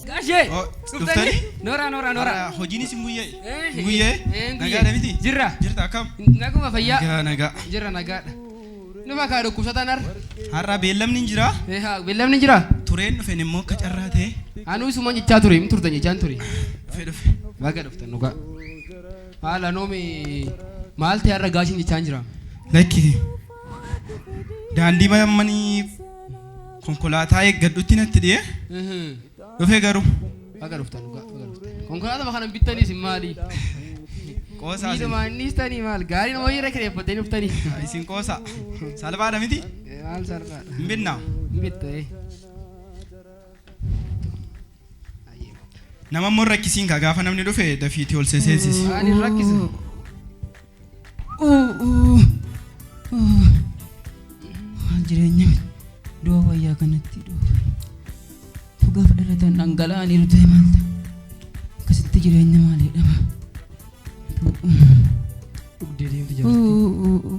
Gaashee. Dhuftani? Noora. Hojiinis hin guyyee? Nagaadha miti? Jirta akkam? Naguma fayyaa. Nagaa. Jirra nagaadha. Nufa kaa dhukkubsataan har'a beellamni hin jiraa? Beellamni hin jiraa? Tureen dhufen immoo akka carraa ta'e. Anuu isuma jechaa ture, hin turtan jechaan ture. Dhufe. Baga dhuftan dhugaa. Haala noomi maal ta'e har'a gaashiin jechaan jira? Lakki daandii mammanii konkolaataa eeggadhutti natti dhi'ee dhufee garuu. Baga dhuftan dhugaa. Konkolaataa kana bittaniis maali? Qoosaa isin maannis tanii maal gaarii nama hojii rekereeffatanii dhuftanii. Isin qoosaa salphaadha miti? Maal salphaadha? Hin binnaa? Hin bitta nama immoo rakkisiin kaa gaafa namni dhufe dafiitii ol seensisi. Ani rakkisa. Jireenya du'a wayyaa kanatti gaafa dhalatan dhangala'anii ta'e maal ta'a? Akkasitti jireenya maalii dhaba? Dhugdee deemti jaalatti.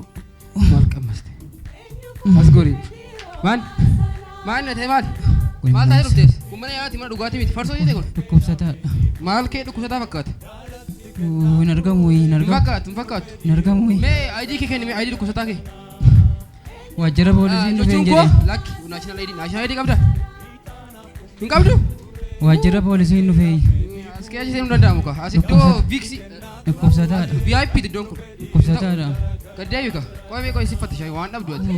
Maal qabmaste? As gorii. Maal na ta'e maal? Maal taa'ee dhuftees? Kun mana yaa'aati mana dhugaatii miti. Farsoo jette kun? Dhukkubsataadha. Maal kee dhukkubsataa fakkaata? Hin argamu. Hin fakkaatu. Hin argamu. Mee ID kee kenni mee ID dhukkubsataa kee. Waajjira poolisiin dhufeen jedhe. Lakki naashinaal ID qabda? Hin qabdu? Waajjira poolisiin dhufee. As keessa seenuu danda'amu kaa? As iddoo Viksi. Dhukkubsataadha. VIP iddoon kun. Dhukkubsataadha. Gaddeebi kaa? Qoomee qo'isi fattishaa waan dhabdu ati.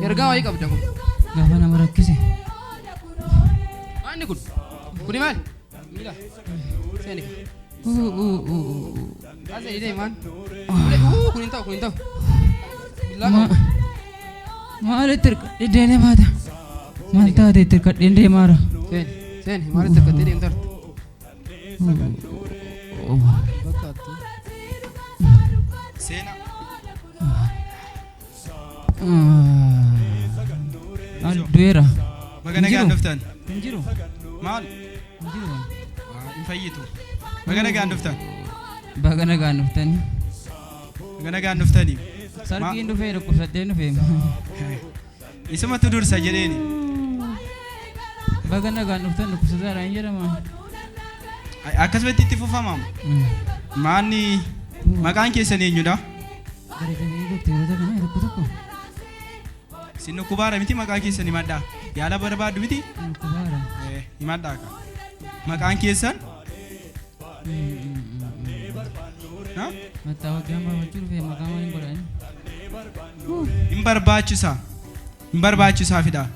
Ergaa wayii qabda kun. Gaafa nama rakkise. Maanni kun? Kuni maal? Miila. Seeni kaa? Asee idee maan? Kun hin ta'u. Billaa qabu. Maalitti hirkadhee deemaata? Maal taate itti hirkadhee deemaara? Seeni maalitti hirkadhee deemtarta? Fakkaattu. Seena. Du'eera. Baga nagaan dhuftan. Hin jiru. Maal? Hin jiru. Hin fayyitu. Baga nagaan dhuftan. Baga nagaan dhuftani. Baga nagaan dhuftanii. Sarkiin dhufee dhukkubsattee dhufee. Isumatu dursa jedheeni. Baga nagaan dhuftan dhukkubsataadha hin jedhama. Akkasumatti itti fufamaam. Maanni maqaan keessan eenyudha? Bareedanii dokteerota kana tokko. Isin dhukkubaara miti maqaa keessan himadhaa. Yaala barbaaddu miti? Dhukkubaara. Himadhaa ka. Maqaan keessan? Mattaawaqaan baafachuu dhufee maqaa maaliin godhani? Hin barbaachisaa fidhaa.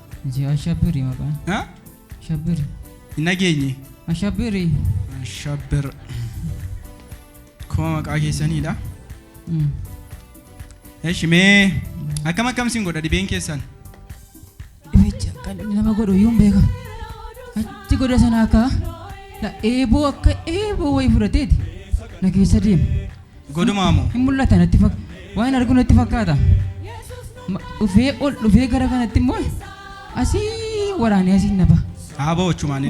Ashabbiri maqaan. Shabbiri. Hin nageenye. Ashabbiri. Shabbir. Kuma maqaa keessaniidha. Eeshi mee akkam sin godha dhibeen keessan? Dhibicha kan nama godhu yuun beeka. Achi godha sana akka eeboo akka eeboo wayii fudhateeti na keessa deema. Godhumaamoo? Hin mul'ata natti waan argu natti fakkaata. Dhufee ol dhufee gara kanatti immoo asii waraanee asii naba. Haaboo jechumaan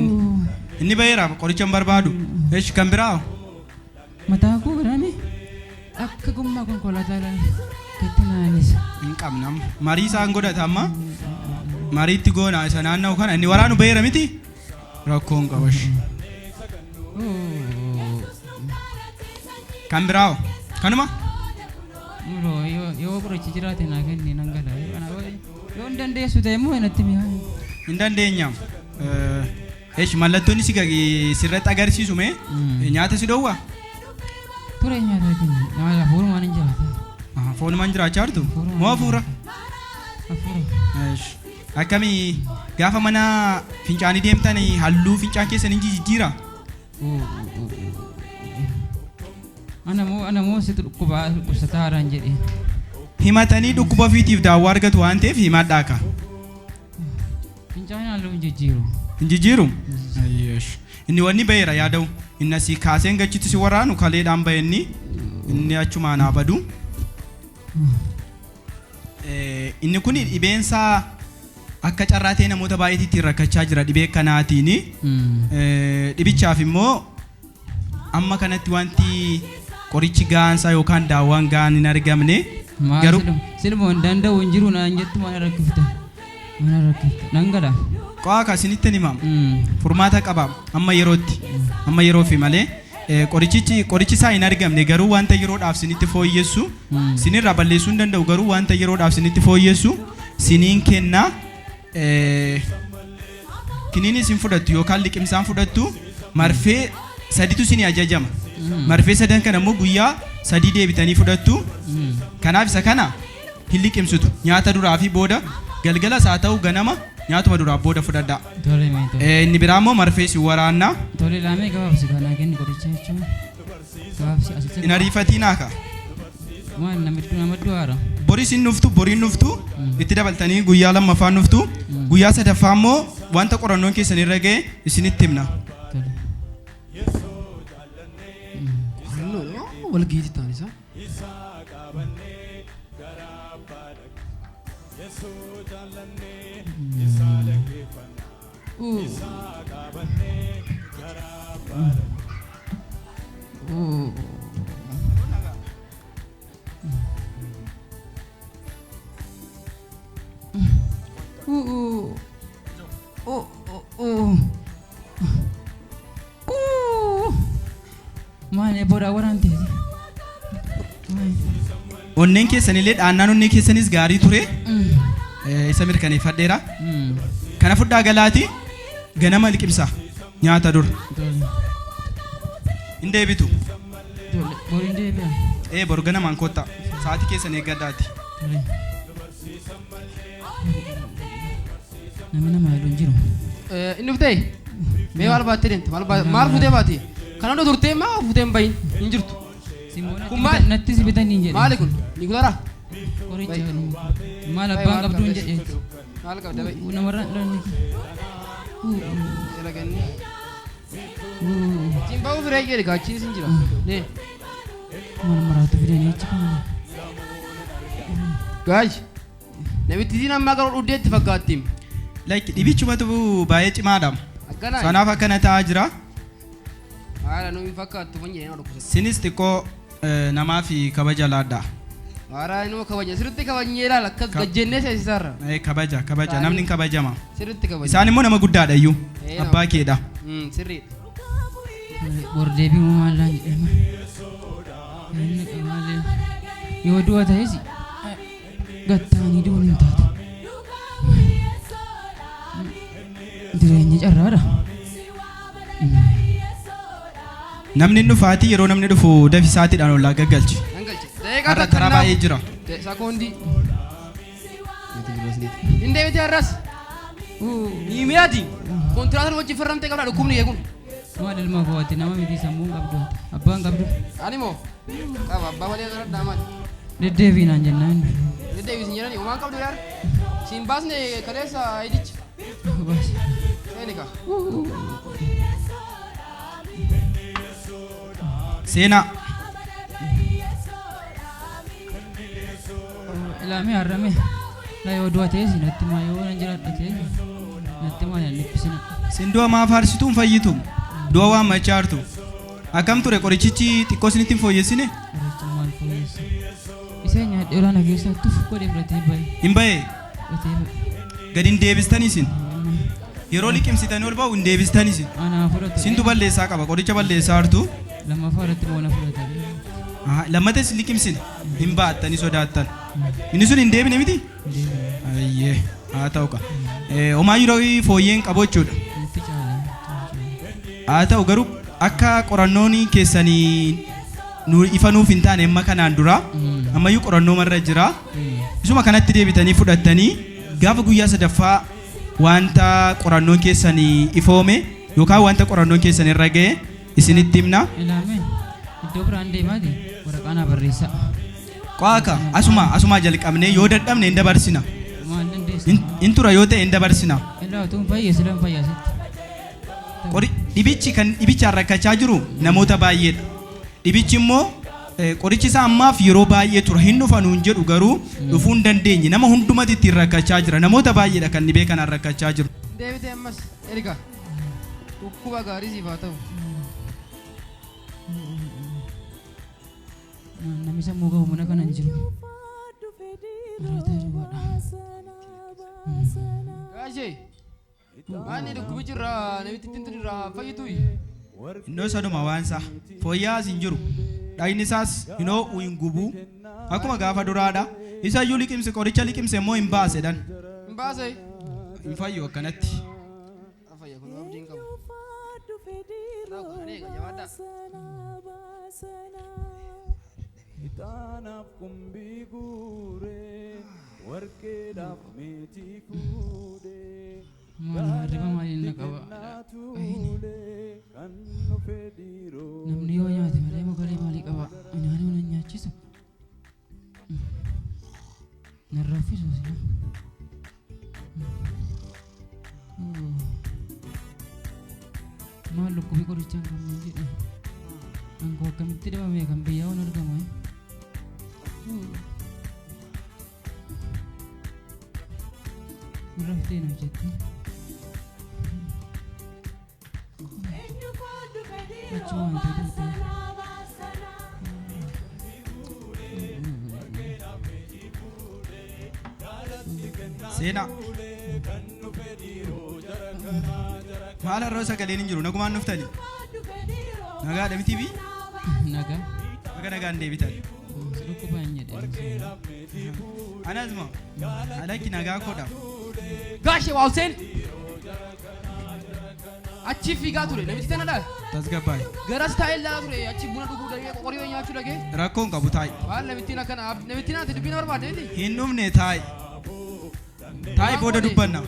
inni baheera qoricha hin barbaadu. Eeshi kan biraa? Mataa koo garaame akka gommaa konkolaataa gatti naanisa. Hin qabnam. Marii isaan godhata amma. Mariitti goona isa naanna'u kana inni waraanu baheera miti? Rakkoon qabash. Kan biraa? Kanuma? Yoo qorichi jiraate naa kenni nan gala. Yoo hin dandeessu ta'e immoo natti mi'a. Hin dandeenyaam. Eeshi mallattoonni sirratti agarsiisu mee nyaata si dhowwaa? Ture nyaata kenni. Nyaata hafuurumaan hin jiraata. Foonumaan jiraachaa jirtu? Moo hafuura? Hafuura. Akkamii gaafa mana fincaanii deemtan halluu fincaan keessan hin jijjiiraa? Ana moo situ dhukkubsataa haaraan jedhe. Himatanii dhukkuba ofiitiif daawwaa argatu waan ta'eef himadhaa ka. Fincaanii halluu hin jijjiiru. Hin jijjiiru? Inni wanni baheera yaada'u. Inni asii kaaseen gachitti si waraanu kaleedhaan bahenni inni achumaan haa badu. Inni kun dhibeensaa akka carraa ta'e namoota baay'eetti rakkachaa jira dhibee kanaatiin. Dhibichaaf immoo amma kanatti wanti qorichi gaansaa yookaan daawwaan gaan hin argamne. Garuu silmoo hin danda'u hin jiru naan jettu mana rakkifta. Nan gala. Qoaka sinitti himam. Furmaata qaba amma yerootti. Amma yeroo fi malee qorichi isaa hin argamne garuu wanta yeroodhaaf sinitti fooyyessu sinirraa balleessuu hin danda'u garuu wanta yeroodhaaf sinitti fooyyessu siniin kenna kiniin isin fudhattu yookaan liqimsaan fudhattu marfee saditu sinii ajajama marfee sadan kana immoo guyyaa sadii deebitanii fudhattu kanaaf isa kana hin liqimsitu nyaata duraa fi booda galgala isaa ta'u ganama nyaatuma duraa booda fudhadhaa. Inni biraa immoo marfee si waraannaa. Tole laamee gabaabsi kanaa kenni qoricha jechuun gabaabsi asitti. Hin ariifatiin haaka. Maal nama du'aara. Boriin nuftu itti dabaltanii guyyaa lammaffaan nuftu guyyaa sadaffaa immoo wanta qorannoon keessan irra ga'e isinitti himna. Walgiiti ta'an isaa. Maal boora waraan ta'e. Onneen keessanillee dhaannaan onnee keessanis gaarii ture. Isa mirkaneeffadheera. Kana fudhaa galaati ganama liqimsa nyaata dur. Hin deebitu. Boriin deebi'a. Bor ganamaan kotta sa'aatii keessan eeggadhaati. Namni nama yaalu hin jiru. Inni futee mee maal baattee deemte maal futee baate kan hunda turtee maa futeen bahin hin jirtu. Kun maal natti si bitan hin jedhe. Maali kun ni kutara. Qoricha maal abbaan qabdu hin jedhe. Maal qabda bahi. Namarraan dhoonni. Eraganni. Jimbaa ofirraa jedhe gaachiin sin jira. Nee. Mana maraatu fidanii achi kana. Gaachi. Namitti siin ammaa garuu dhuddeetti fakkaattiim. Dhibichumatu baay'ee cimaadha. Sanaaf akkana ta'aa jira. Haala nuyi fakkaattu kun jedhee dhukkubsa. Sinis xiqqoo namaaf kabaja laadha. Haala inuu kabaja sirriitti kabajnee ilaala akkas gajjennee seesisaarra. Kabaja namni hin kabajama. Sirriitti kabaja. Isaan immoo nama guddaadha iyyuu abbaa keedha. Sirriidha. Bordeebii maallaan jedhama. Yoo du'a ta'es gattaanii du'uun hin taate. Jireenya carraadha. Namni dhufaatii yeroo namni dhufu dafisaatiidhaan ollaa gaggalchi. Har'a karaa baay'ee jira. Sakoondii. Indee biti har'as. Ni mi'aati. Kontiraataan wajjin farramtee qabdha dhukkubni eeguun. Maal ilma kooti nama miti sammuun qabdu abbaan qabdu. Ani moo qaba abbaa malee gara daamaati. Deddeebiinaan jennaan. Deddeebiisin jedhani homaan qabdu yaar. Siin baasne kaleessa ayidichi. Seenika. Seenaa. Ilaamee har'ame. La yoo du'a ta'es natti maa yoo nan jiraadha ta'es natti maa yan dhiphisina. Sin du'a maa faarsituun fayyitu. Du'a waan machaartu. Akkam ture qorichichi xiqqoo isinitti hin fooyyessine? Qoricha maal fooyyessa? Iseen nyaadhee olaana keessatti godhee fudhatee bahe. Hin bahee? Fudhatee bahe. Gadi hin deebistanii isin? Yeroo liqimsitanii ol ba'u hin deebistanii isin? Anaa fudhatu. Sintu balleessaa qaba qoricha balleessaa hartu? Lammaffaa irratti moona fudhate. Lammatas liqimsine hin baattanii sodaattan. Inni sun hin deebine miti? Ayyee haa ta'u qa. Homaa yeroo fooyyeen qabu jechuudha. Haa ta'u garuu akka qorannoon keessanii ifa nuuf hin taane amma kanaan dura ammayyuu qorannoo marra jira. Isuma kanatti deebitanii fudhattanii gaafa guyyaa sadaffaa wanta qorannoon keessanii ifoome yookaan wanta qorannoon keessan irra ga'e isinitti himna. Ilaamee iddoo biraan deemaati waraqaa barreessaa. Qaaka asuma jalqabnee yoo dadhabne hin dabarsina. Maal dandeessa? In tura yoo ta'e hin dabarsina. Ilaa utuu fayyee silan fayyaasitti. Dhibichi kan dhibichaan rakkachaa jiru namoota baay'eedha. Dhibichi immoo qorichi isaa ammaaf yeroo baay'ee tura hin dhufanuun jedhu garuu dhufuu hin dandeenye nama hundumatti ittiin rakkachaa jira namoota baay'eedha kan dhibee kanaan rakkachaa jiru. Deebitee ammas erga dhukkuba gaarii siif haa ta'u. Namni sammuu qabu mana kana hin jiru. Gaashee Ani dhukkubichirraa namitti tintirraa fayyitu. Innoo saduma waansa fooyyaas hin jiru. Dhayni isaas hinoo hin gubu. Akkuma gaafa duraadha. Isa iyyuu liqimse qoricha liqimse immoo hin baasedhan. Hin baase. Hin fayyu akkanatti. Afayya kun abdiin qabu. Raawwanee jabaadha. Itanaaf kumbii guuree warqeedhaaf meetii fuudhee Riba maaliin na qaba? kan nu fedhiiroo Namni yoo nyaate malee mogalee maalii qaba? Nyaanni mana nyaachisu. Narra uffisu sina. Maal lukkubii qorichaan kan hin jedhe. Angoo akkamitti dibame kan biyyaa waan argamu. Raftee na jetti. Achuma wanta duute. Seenaa. Maal har'oo sagaleen hin jiru nagumaan nuftani. Nagaa dhabiti bi? Nagaa. Naga nagaan deebitan. Dhukkubaan jedhe. Anasma alaki nagaa kodha. Gaashee waa Hussein. Achi fiigaa ture namichi tana dha. Tasgabbaay. Garas taa'ee ilaalaa ture achi buna dhuguu dhagee qorii nyaachuu dhagee. Rakkoon qabu taa'i. Maal namittiin akkana namittiin ati dubbiin barbaadeeti. Hin dhumne taa'i. Taa'i booda dubbanna.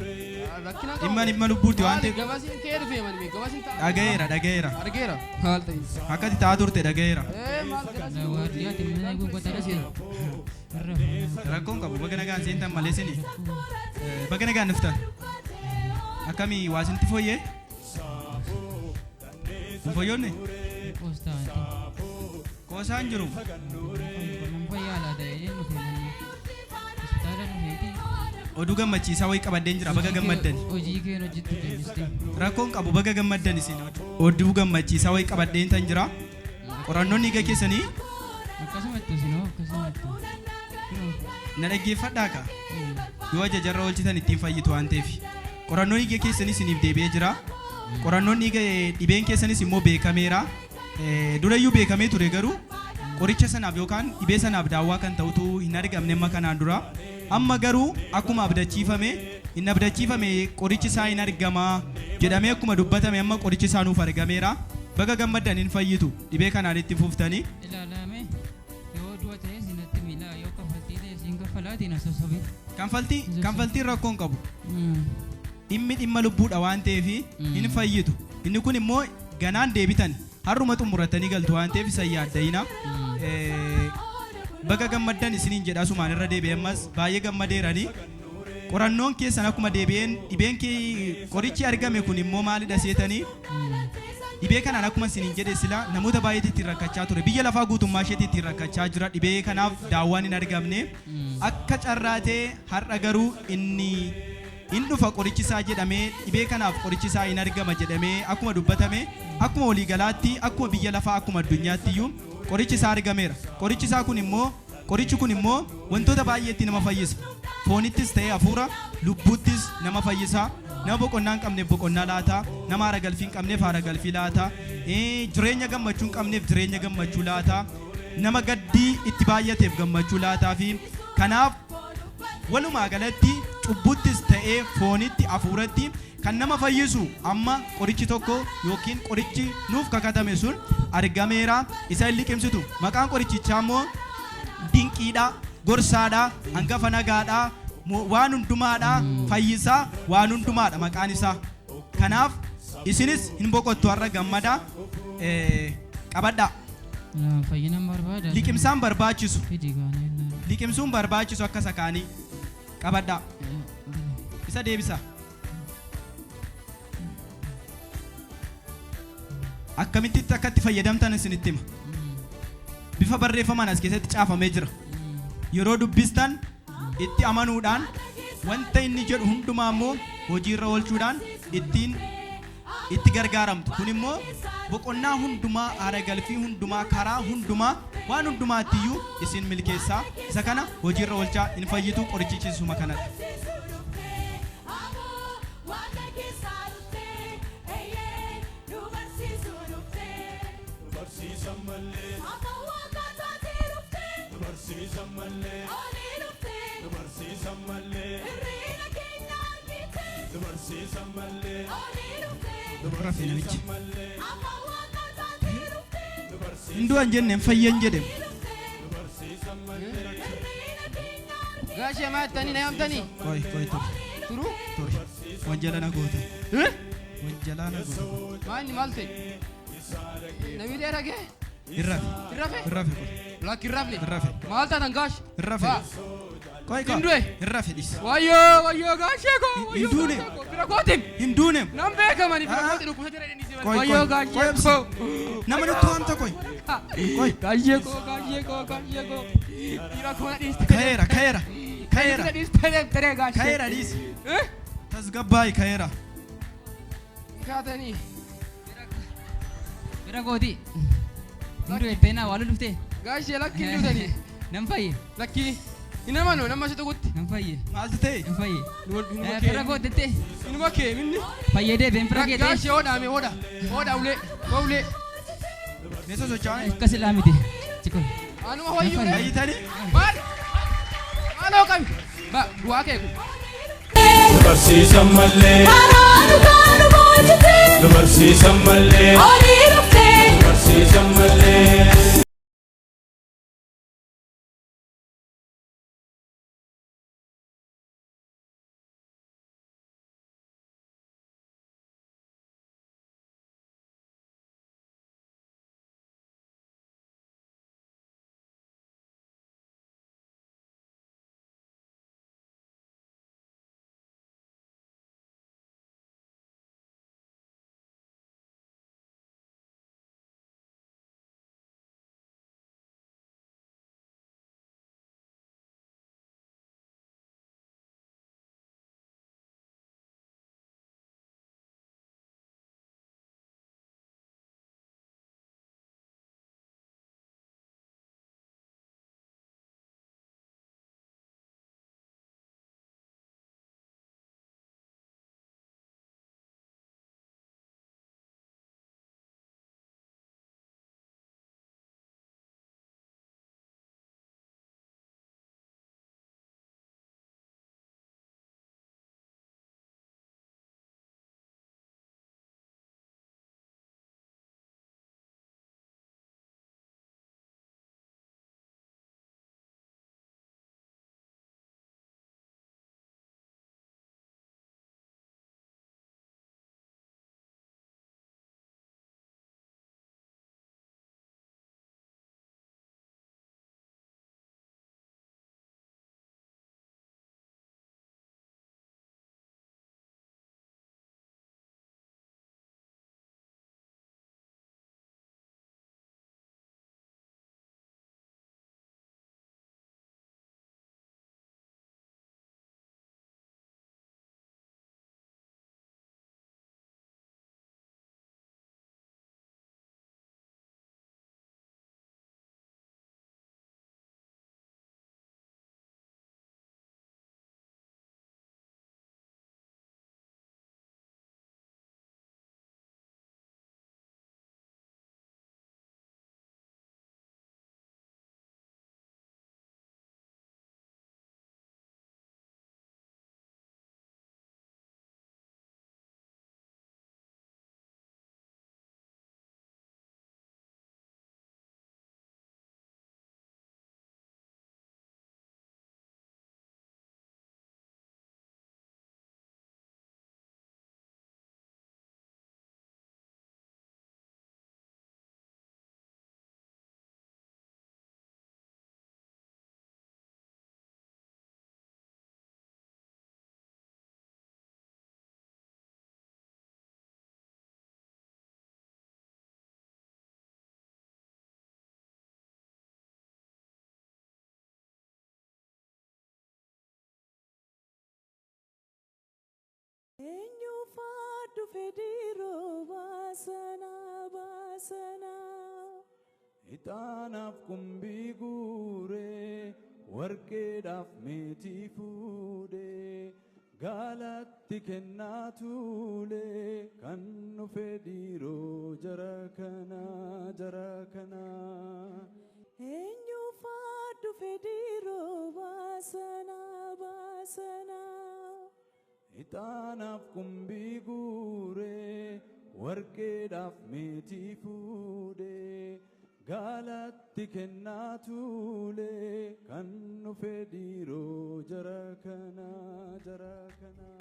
Dhimma lubbuuti waan ta'eef. Gabasiin kee dhufee mani gabasiin ta'a. Dhagayeera. Argeera. Maal ta'is. Akkati ta'a turte dhagayeera. Maal garas. Waardiyaa timminaa gubbata dhaseera. Rakkoon qabu baga nagaan seentan malee sini. Baga nagaan nuftan. Akkamii waasinti fooyyee? Hin fooyyoonne? Koostaati. Koosaan jiru. Nan fayyaala ta'ee dhufee hospitaala dhufeeti. Oduu gammachiisaa wayii qabaddeen jira baga gammaddan. Hojii kee hojjettu deebistee. Rakkoon qabu baga gammaddan isin. Oduu gammachiisaa wayii qabaddeen tan jira. Qorannoon dhiiga keessanii Akkasumatti isinoo akkasumatti. na dhaggeeffadhaa ka. Yoo ajajarra oolchitan ittiin fayyitu waan ta'eef. Qorannoon dhiiga keessanis isiniif deebi'ee jira. Qorannoon dhiiga dhibeen keessanis immoo beekameera. Durayyuu beekamee ture garuu qoricha sanaaf yookaan dhibee sanaaf daawwaa kan ta'utu hin argamne amma kanaan dura. Amma garuu akkuma abdachiifame hin abdachiifame qorichi isaa hin argama jedhamee akkuma dubbatame amma qorichi isaa nuuf argameera. Baga gammaddan hin fayyitu dhibee kanaan itti fuuftanii. Ilaalame yoo du'a ta'e sinatti miila yoo kaffaltii ta'e siin kaffalaatiin asoosabe. Kanfaltiin rakkoon qabu. Dhimma lubbuudha waan ta'eef hin fayyitu. Inni kun immoo ganaan deebitan har'uma xumuratanii galtu waan ta'eef isa yaaddayina. Baga gammaddan isiniin jedha asumaan irra deebi'ee ammas baay'ee gammadeeranii. Qorannoon keessan akkuma deebi'een dhibeen qorichi argame kun immoo maalidha seetanii. Dhibee kanaan akkuma isiniin jedhe sila namoota baay'eetti ittiin rakkachaa ture. Biyya lafaa guutummaa isheetti ittiin rakkachaa jira. Dhibee kanaaf daawwaan hin argamne. Akka carraatee har'a garuu inni dhufa qorichisaa jedhamee dhibee kanaaf qorichisaa hin argama jedhamee akkuma dubbatame akkuma waliigalaatti akkuma biyya lafaa akkuma addunyaatti iyyuu qorichisaa argameera. Qorichi kun immoo wantoota baay'eetti nama fayyisa. Foonittis ta'ee hafuura lubbuuttis nama fayyisa. Nama boqonnaa hin qabneef boqonnaa laata. Nama haara galfii hin qabneef haara galfii laata. Jireenya gammachuu hin qabneef jireenya gammachuu laata. Nama gaddii itti baay'ateef gammachuu laataa fi kanaaf walumaa galatti cubbuttis ta'ee foonitti hafuuratti kan nama fayyisu amma qorichi tokko yookiin qorichi nuuf kakatame sun argameera. Isa hin liqimsitu. Maqaan qorichichaa immoo dinqiidha, gorsaadha, hangafa nagaadha, waan hundumaadha, fayyisaa waan hundumaadha maqaan isaa. Kanaaf isinis hin boqottu har'a gammada qabadha. Fayyinaan barbaada. Liqimsaan barbaachisu. Fidii gaana illee. Liqimsuun barbaachisu akka sakaanii qabadha. Isa deebisa. Akkamitti akka itti fayyadamtan isinitti hima. Bifa barreeffamaan as keessatti caafamee jira. Yeroo dubbistan itti amanuudhaan wanta inni jedhu hundumaa immoo hojiirra oolchuudhaan itti gargaaramtu. Kun immoo boqonnaa hundumaa, haara galfii hundumaa, karaa hundumaa, waan hundumaatti iyyuu isin milkeessaa. Isa kana hojiirra oolchaa hin fayyitu qorichichi isuma kanadha. Hindu anjenne fayyan jedhem. Gaashee maattanii na yaamtanii? Koi Turu? Wanjala na goota. Wanjala na goota. Maanni maal ta'e? Namni dheeraa gee? Irrafe. Lakki irrafne? Irrafe. Maal taatan gaash? Irrafe. Koi. Hindue? Irrafe dhis. Wayyoo gaashee koo! Hinduune. Bira kootim! Hinduune. Nam beekamani bira kooti dhukkubsa jira inni si Koi. wayyoo gaashee koo! Nama nutti waamta koi. Koi. Gaashee koo! Bira koona dhiiste. Kaera. Bira dhiiste tere gaashee. Kaera dhis. Tasgabbaay kaera. Kaatanii. Bira kooti. Hindu etteenaa waa loluftee. Gaashee lakki hin duutanii. Nam fayye. Lakki. Inama no nama situ gutti. Nam fayye. Maaltu ta'e? Nam fayye. Inuma Bira kootettee. Inuma kee minni. Fayyadee been fira keetee. Gaashee hodhaame hodha. Hodha ulee. Meeshaa socho'aa. Akkas ilaa miti. Cikol. Anuma wayyuu dha. Fayyitanii? Maaloo qabi. Du'aa kee kun. Barsiisan mallee. Barsiisan mallee. Barsiisan mallee. Eenyufaadhu fedhiiroo baasana ixaanaaf qumbii guuree warqeedhaaf meetii fuudhee gaalatti kennaa tuulee kan nu fedhiiroo jara kana. ixaanaaf qumbii guuree warqeedhaaf meetii fuudhee gaalatti kennaa tuulee kan nu fedhiiroo jara kana jara kana.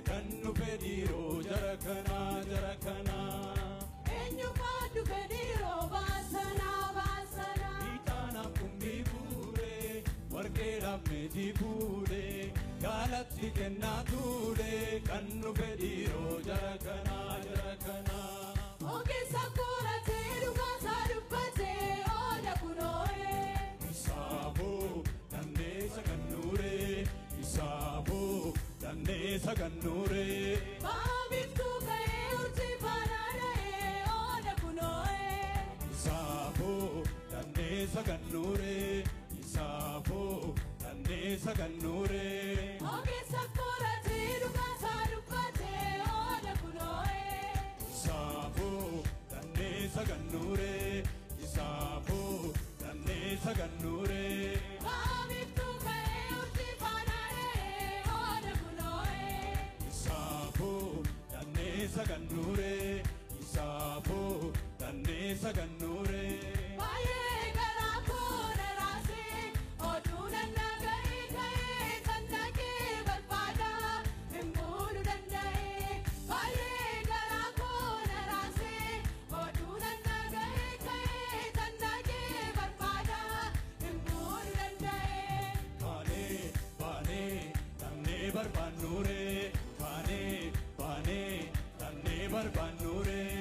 Kan nu fedhiiroo jara kana jara kana. Eenyufaatu fedhiiroo baasanaa baasanaa. Ixaanaaf qumbii fuudhee warqeedhaaf meetii fuudhee gaalatti kennaa tuulee kan nu fedhiiroo jara kana jara kana. Ogeessa qoratee dhugaasaa dubbatee oola kunoo'ee. Isaafoo dandeessa kan nuuree isaafoo. Dandeessa kan nuuree. Baabiftuu ka'ee urjii baanaana'ee oola kunoo'ee. Isaafoo dandeessa kan nuuree. Isaafoo dandeessa kan nuuree. Ogeessa qoratee dhugaasaa dubbatee oola kunoo'ee. Isaafoo dandeessa kan nuuree. Isaafoo dandeessa kan nuuree. Baabiftuu ka'ee urjii baanaana'ee oola kunoo'ee. Isaafoo dandeessa kan nuuree. Isaafoo dandeessa kan nuuree. Baay'ee garaa koo na raasee oduu nan dhaga'ee ka'ee kan dhagee barbaada hin buunu danda'ee. Baay'ee garaa koo na raasee oduu nan dhaga'ee ka'ee kan dhagee barbaada hin buunu danda'ee. Baanee baanee dhabnee barbaannuuree. Baanee baanee dhabnee barbaannuuree.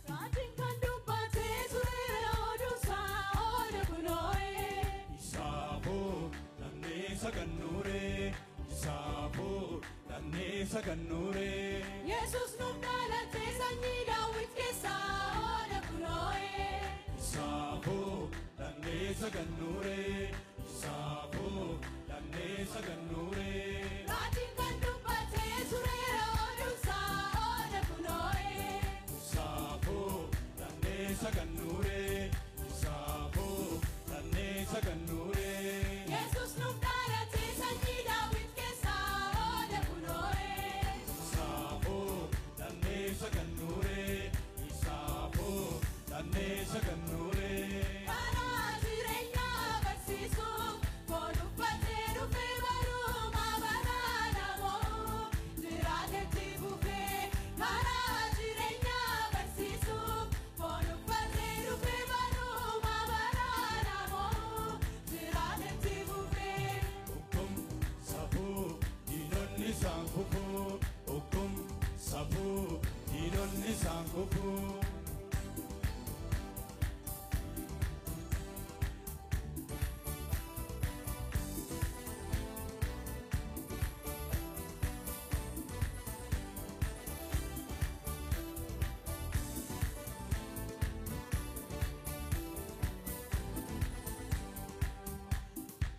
Raatiin kan dubbatee ture oduusaa oola kunoo'ee. Isaafoo dandeessa kan nuuree. Isaafoo dandeessa kan nuuree. Yesus nuuf dhalatee sanyii Daawit keessaa oola kunoo'ee. Isaafoo dandeessa kan nuuree. Isaafoo dandeessa kan nuuree. Raatiin kan dubbatee ture oduusaa oola kunoo'ee. Isaafoo dandeessa kan nuuree. Isaafoo dandeessa kan nuuree. Yesus nuuf dhalatee sanyii Daawit keessaa oola kunoo'ee. Isaafoo dandeessa kan nuuree. Isaafoo dandeessa kan nuuree. Karaa jireenyaa barsiisuuf foon uffatee dhufee baruumaa baraanamoo jiraatetti bufee. Karaa jireenyaa barsiisuuf foon uffatee dhufee baruumaa baraanamoo jiraatetti bufee. Hukum safuu diinonni isaan kufuu. Hukum safuu diinonni isaan kufuu.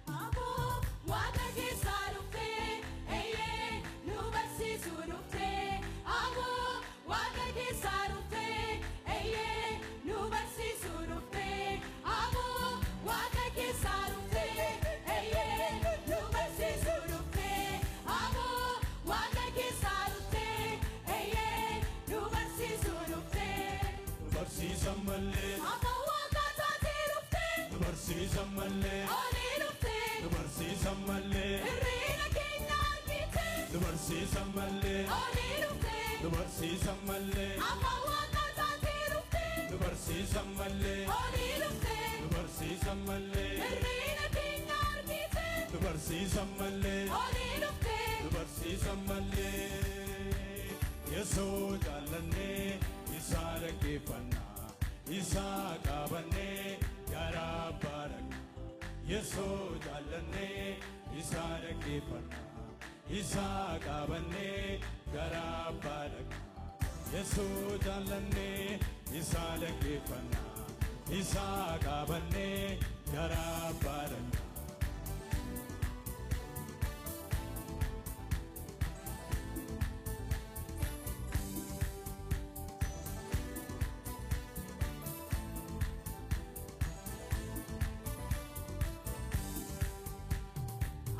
Aboo waaqa keessaa dhuftee eeyyee nu barsiisuu dhuftee. Aboo waaqa keessaa dhuftee eeyyee nu barsiisuu dhuftee. Aboo waaqa keessaa dhuftee eeyyee nu barsiisuu dhuftee. Aboo waaqa keessaa dhuftee eeyyee nu barsiisuu dhuftee. Nu barsiisan mallee. Aboo waaqa taatee dhuftee Nu barsiisan mallee. olii dhuftee. Nu barsiisan mallee. Hirriina keenya argitee. Nu barsiisan mallee. Olii dhuftee. Nu barsiisan mallee. Amma waaqa taatee dhuftee. Nu barsiisan mallee. Olii dhuftee. Nu barsiisan barsiisan mallee Hirriina keenya argite nu barsiisan mallee olii dhufte nu barsiisan mallee Yeesoo jaallannee isaa dhaggeeffannaa isaa qabannee garaa abbaa dhaqna Yeesoo jaallannee isaa dhaggeeffannaa isaa qabannee garaa abbaa dhaqna Yeesoo jaallannee isaa dhaggeeffannaa isaa qabannee garaa abbaa dhaqna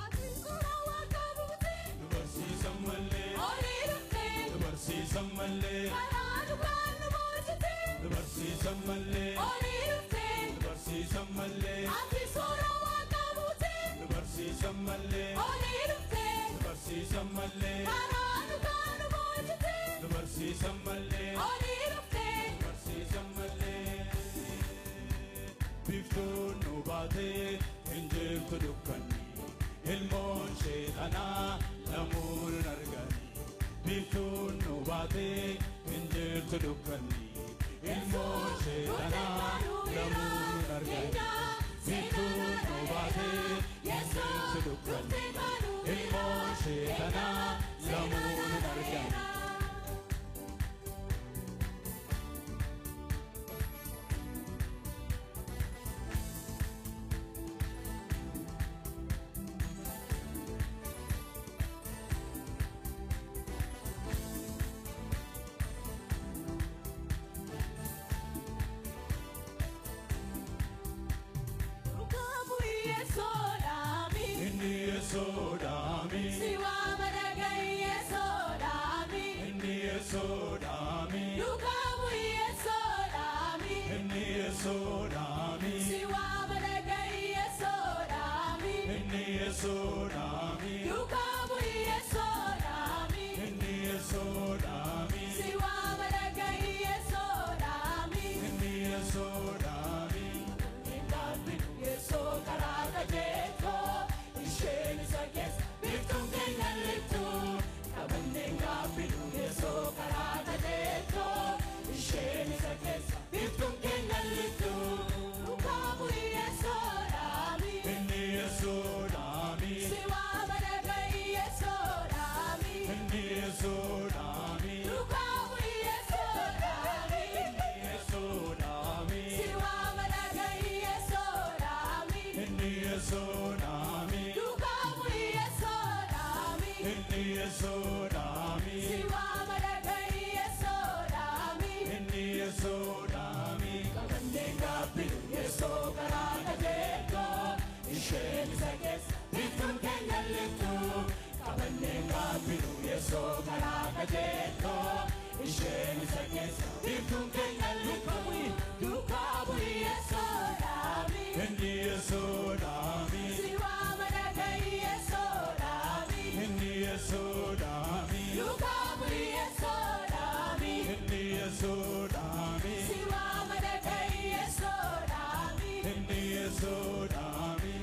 ati suuraa waaqa buute nu barsiisan mallee olii dhufte nu barsiisan mallee karaa dhugaan nu bulchite nu barsiisan mallee olii dhufte nu barsiisan mallee ati suuraa waaqa buute nu barsiisan mallee olii dhufte nu barsiisan mallee karaa dhugaan nu bulchite nu barsiisan mallee olii dhufte barsiisan mallee biftuun nu baatee hin jirtu dukkanni ilmoon sheexanaa namuun argani biftuun nu baatee hin jirtu dukkanni ilmoon sheexanaa namuun argani biftuun nu baatee hin jirtu dukkanni ilmoon sheexanaa namuun argani Rukabu Yesoodami inni yesoodhaami siwaa madagai Yesoodami inni yesoodhaami Rukabu Yesoodami inni yesoodhaami siwaa madagai Yesoodami inni yesoodhaami Rukabu Yesoodami inni yesoodhaami siwaa madagai Yesoodami inni yesoodhaami Yesoo karaa qajeeltoo isheen isa keessa biftuun keenya lixxuu qabanneen gaaffiidhu Yesoo karaa qajeeltoo isheen isa keessa biftuun keenya lixxuu Rukaabu Yesoodhaami inni yesoodhaami siwaa madagai Yesoodhaami inni yesoodhaami Rukaabu Yesoodhaami yesoodhaami siwaa madagai Yesoodhaami inni yesoodhaami Rukaabu Yesoodhaami inni yesoodhaami siwaa madagai Yesoodhaami inni yesoodhaami qabanneen gaaffiidhu Yesoo karaa qajeeltoo isheen isa keessa biftuun keenya lixxuu qabanneen gaaffiidhu Yesoo karaa qajeeltoo isheen isa keessa biftuun keenya lixxuu Rukaabu Yesoodhaami inni yesoodhaami siwaa madagai Yesoodhaami inni yesoodhaami Rukaabu Yesoodhaami inni yesoodhaami siwaa madagai Yesoodhaami inni yesoodhaami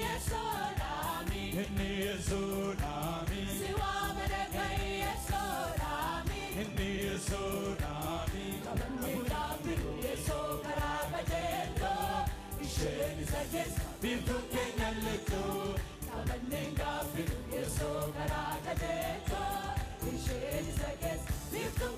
Yesoodhaami inni yesoodhaami siwaa madagai Yesoodhaami inni yesoodhaami qabanneen gaaffiidhu Yesoo karaa qajeeltoo isheen isa keessa biftuun keenya lixxuu qabanneen gaaffiidhu Yesoo karaa qajeeltoo isheen isa keessa biftuun